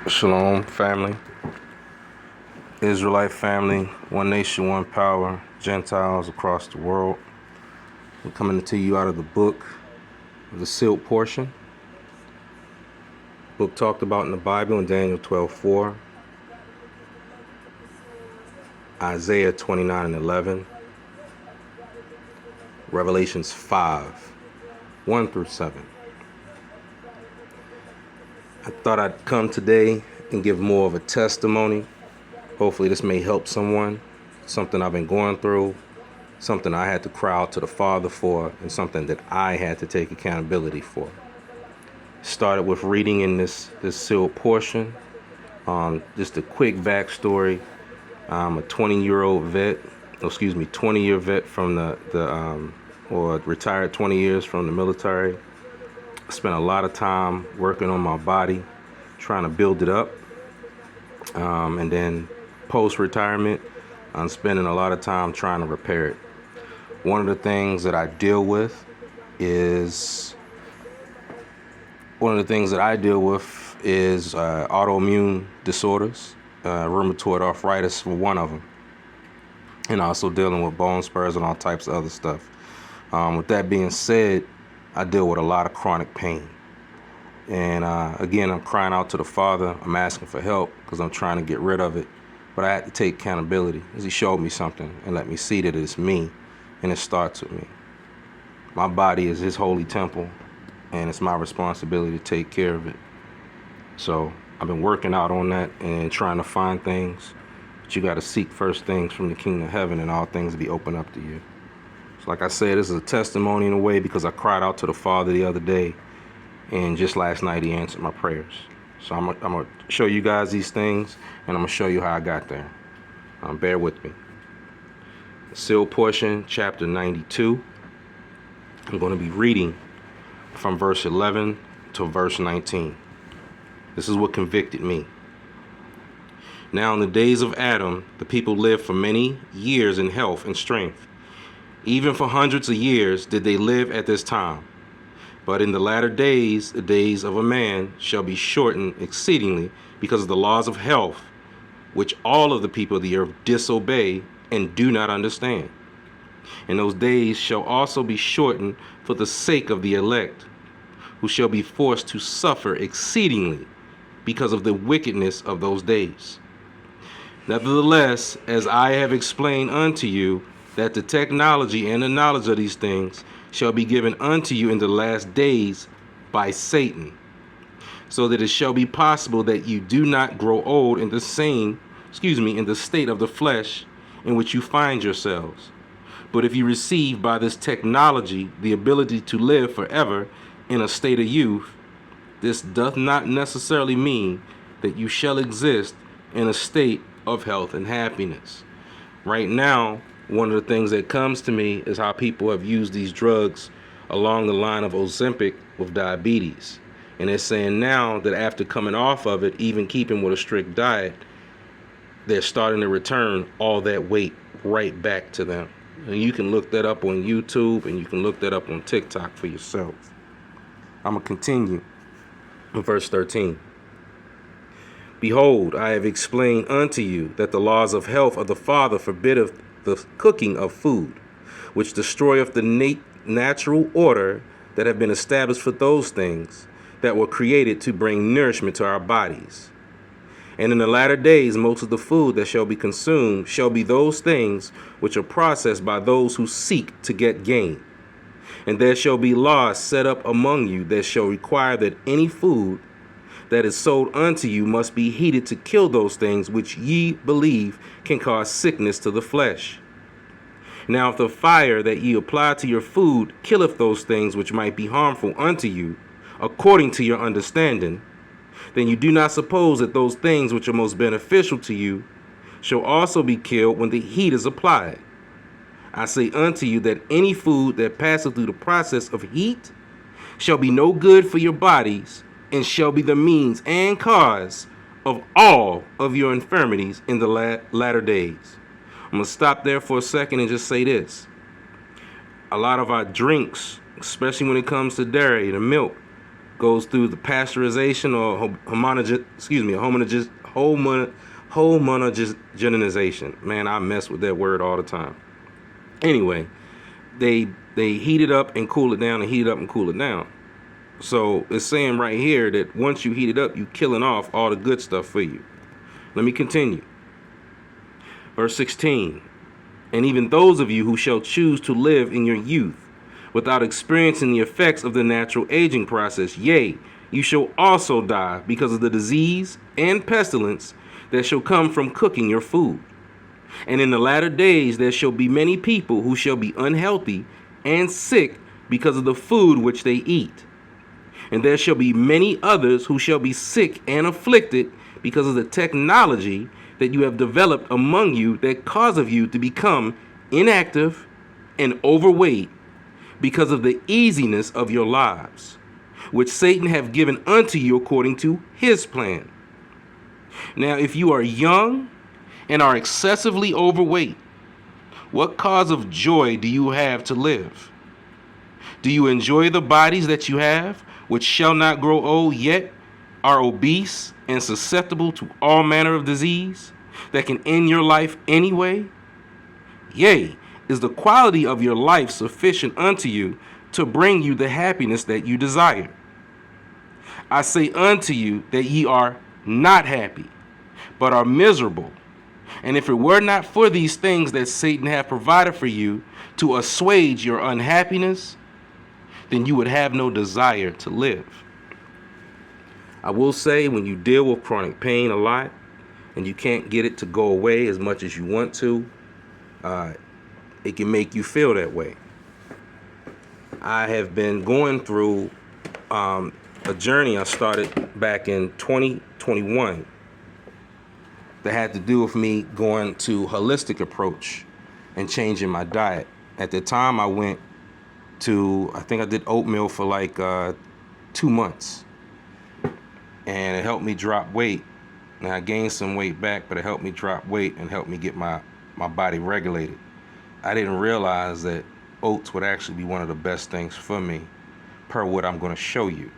Shalom, family, Israelite family, one nation, one power, Gentiles across the world. We're coming to you out of the book, the sealed portion. Book talked about in the Bible in Daniel 12:4, Isaiah 29:11, Revelations 5:1-7. I thought I'd come today and give more of a testimony. Hopefully this may help someone. Something I've been going through, something I had to cry out to the Father for, and something that I had to take accountability for. Started with reading in this sealed portion. Just a quick backstory. I'm a 20-year-old vet, 20-year vet from or retired 20 years from the military. I spent a lot of time working on my body, trying to build it up. And then post-retirement, I'm spending a lot of time trying to repair it. One of the things that I deal with is autoimmune disorders, rheumatoid arthritis for one of them, and also dealing with bone spurs and all types of other stuff. With that being said, I deal with a lot of chronic pain. And again, I'm crying out to the Father. I'm asking for help because I'm trying to get rid of it. But I had to take accountability because he showed me something and let me see that it's me, and it starts with me. My body is his holy temple, and it's my responsibility to take care of it. So I've been working out on that and trying to find things. But you got to seek first things from the kingdom of heaven, and all things will be opened up to you. So like I said, this is a testimony in a way because I cried out to the Father the other day, and just last night he answered my prayers. So I'm going to show you guys these things, and I'm going to show you how I got there. Bear with me. Sealed portion, chapter 92. I'm going to be reading from verse 11 to verse 19. This is what convicted me. Now in the days of Adam, the people lived for many years in health and strength. Even for hundreds of years did they live at this time. But in the latter days, the days of a man shall be shortened exceedingly because of the laws of health, which all of the people of the earth disobey and do not understand. And those days shall also be shortened for the sake of the elect, who shall be forced to suffer exceedingly because of the wickedness of those days. Nevertheless, as I have explained unto you, that the technology and the knowledge of these things shall be given unto you in the last days by Satan, so that it shall be possible that you do not grow old in the state of the flesh in which you find yourselves. But if you receive by this technology the ability to live forever in a state of youth, this doth not necessarily mean that you shall exist in a state of health and happiness. Right now, one of the things that comes to me is how people have used these drugs along the line of Ozempic with diabetes. And they're saying now that after coming off of it, even keeping with a strict diet, they're starting to return all that weight right back to them. And you can look that up on YouTube, and you can look that up on TikTok for yourself. I'm going to continue in verse 13. Behold, I have explained unto you that the laws of health of the Father forbiddeth the cooking of food, which destroyeth the natural order that have been established for those things that were created to bring nourishment to our bodies. And in the latter days, most of the food that shall be consumed shall be those things which are processed by those who seek to get gain. And there shall be laws set up among you that shall require that any food that is sold unto you must be heated to kill those things which ye believe can cause sickness to the flesh. Now if the fire that ye apply to your food killeth those things which might be harmful unto you, according to your understanding, then you do not suppose that those things which are most beneficial to you shall also be killed when the heat is applied. I say unto you that any food that passeth through the process of heat shall be no good for your bodies, and shall be the means and cause of all of your infirmities in the latter days. I'm going to stop there for a second and just say this. A lot of our drinks, especially when it comes to dairy and milk, goes through the pasteurization or homogenization. Man, I mess with that word all the time. Anyway, they heat it up and cool it down, and heat it up and cool it down. So it's saying right here that once you heat it up, you killing off all the good stuff for you. Let me continue. Verse 16. And even those of you who shall choose to live in your youth without experiencing the effects of the natural aging process, yea, you shall also die because of the disease and pestilence that shall come from cooking your food. And in the latter days there shall be many people who shall be unhealthy and sick because of the food which they eat. And there shall be many others who shall be sick and afflicted because of the technology that you have developed among you that causeth you to become inactive and overweight because of the easiness of your lives, which Satan hath given unto you according to his plan. Now, if you are young and are excessively overweight, what cause of joy do you have to live? Do you enjoy the bodies that you have, which shall not grow old, yet are obese and susceptible to all manner of disease that can end your life anyway? Yea, is the quality of your life sufficient unto you to bring you the happiness that you desire? I say unto you that ye are not happy, but are miserable. And if it were not for these things that Satan hath provided for you to assuage your unhappiness, then you would have no desire to live. I will say, when you deal with chronic pain a lot and you can't get it to go away as much as you want to, it can make you feel that way. I have been going through a journey I started back in 2021 that had to do with me going to holistic approach and changing my diet. At the time, I went to, I think I did oatmeal for like 2 months, and it helped me drop weight. Now I gained some weight back, but it helped me drop weight and helped me get my body regulated. I didn't realize that oats would actually be one of the best things for me, per what I'm going to show you.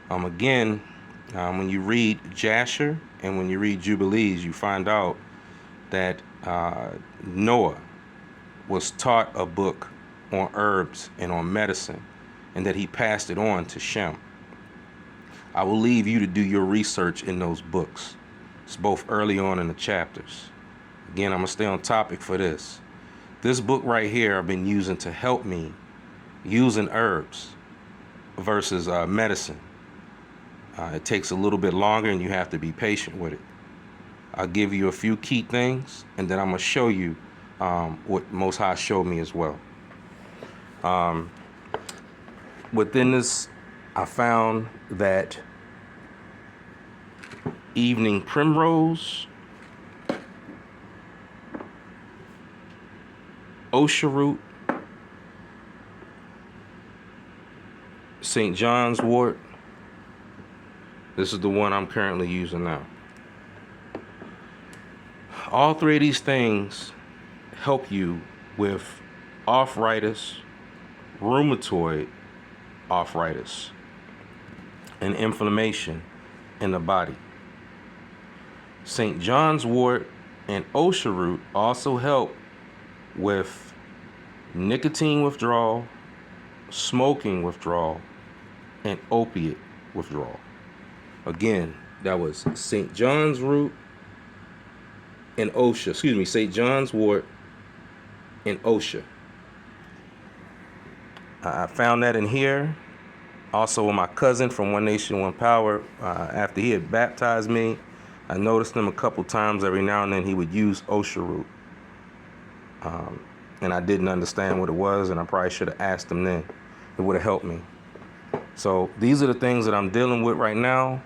Again, when you read Jasher and when you read Jubilees, you find out that Noah was taught a book on herbs and on medicine, and that he passed it on to Shem. I will leave you to do your research in those books. It's both early on in the chapters. Again, I'm going to stay on topic for this. This book right here I've been using to help me using herbs versus medicine. It takes a little bit longer and you have to be patient with it. I'll give you a few key things, and then I'm going to show you what Most High showed me as well. Within this, I found that evening primrose, osha root, St. John's wort. This is the one I'm currently using now. All three of these things help you with arthritis, rheumatoid arthritis, and inflammation in the body. St. John's wort and osha root also help with nicotine withdrawal, smoking withdrawal, and opiate withdrawal. Again, that was St. John's root and osha, St. John's wort and osha. I found that in here. Also with my cousin from One Nation, One Power, after he had baptized me, I noticed him a couple times every now and then he would use osha root. And I didn't understand what it was, and I probably should have asked him then. It would have helped me. So these are the things that I'm dealing with right now.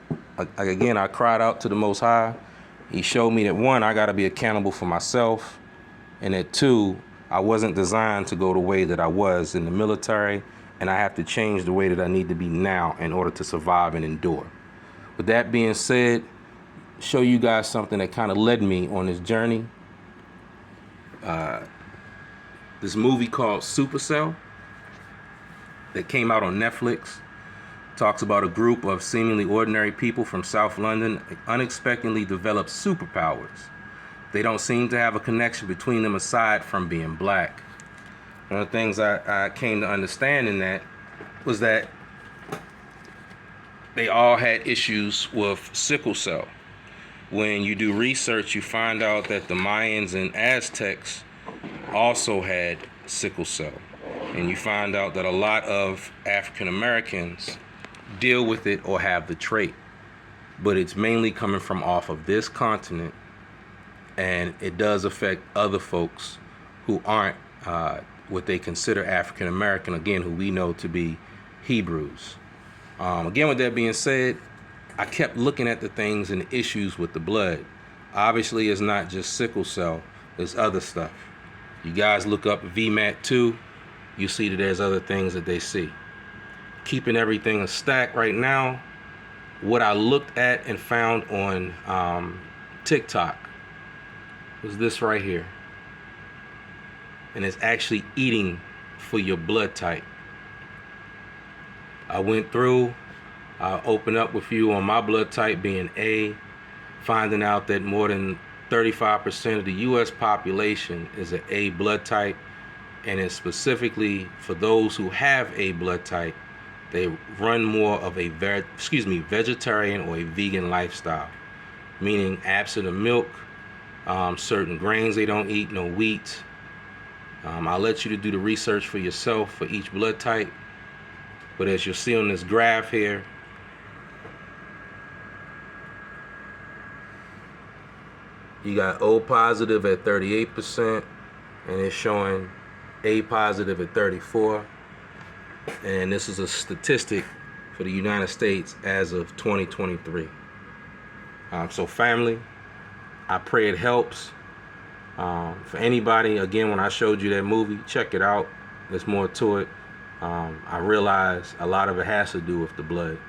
Again, I cried out to the Most High. He showed me that, one, I got to be accountable for myself, and that, two, I wasn't designed to go the way that I was in the military, and I have to change the way that I need to be now in order to survive and endure. With that being said, show you guys something that kind of led me on this journey. This movie called Supercell that came out on Netflix Talks about a group of seemingly ordinary people from South London unexpectedly developed superpowers. They don't seem to have a connection between them aside from being black. One of the things I came to understand in that was that they all had issues with sickle cell. When you do research, you find out that the Mayans and Aztecs also had sickle cell. And you find out that a lot of African Americans deal with it or have the trait. But it's mainly coming from off of this continent, and it does affect other folks who aren't what they consider African American, again, who we know to be Hebrews. Again, with that being said, I kept looking at the things and the issues with the blood. Obviously, it's not just sickle cell, there's other stuff. You guys look up VMAT2, you see that there's other things that they see. Keeping everything a stack right now, what I looked at and found on TikTok was this right here. And it's actually eating for your blood type. I went through, I opened up with you on my blood type being A, finding out that more than 35% of the U.S. population is an A blood type, and it's specifically for those who have A blood type, they run more of a vegetarian or a vegan lifestyle, meaning absent of milk, certain grains they don't eat, no wheat. I'll let you to do the research for yourself for each blood type, but as you'll see on this graph here, you got O positive at 38%, and it's showing A positive at 34%. And this is a statistic for the United States as of 2023. So family, I pray it helps. For anybody, again, when I showed you that movie, check it out. There's more to it. I realize a lot of it has to do with the blood.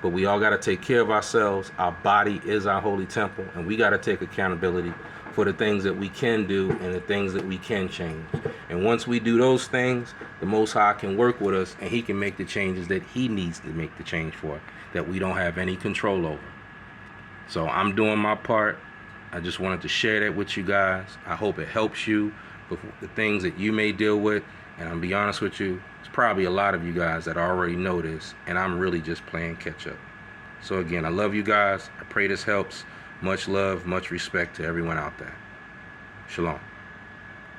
But we all got to take care of ourselves. Our body is our holy temple, and we got to take accountability for the things that we can do and the things that we can change. And once we do those things, the Most High can work with us, and he can make the changes that he needs to make the change for, that we don't have any control over. So I'm doing my part. I just wanted to share that with you guys. I hope it helps you with the things that you may deal with. And I'll be honest with you, it's probably a lot of you guys that already know this, and I'm really just playing catch up. So again, I love you guys. I pray this helps. Much love, much respect to everyone out there. Shalom.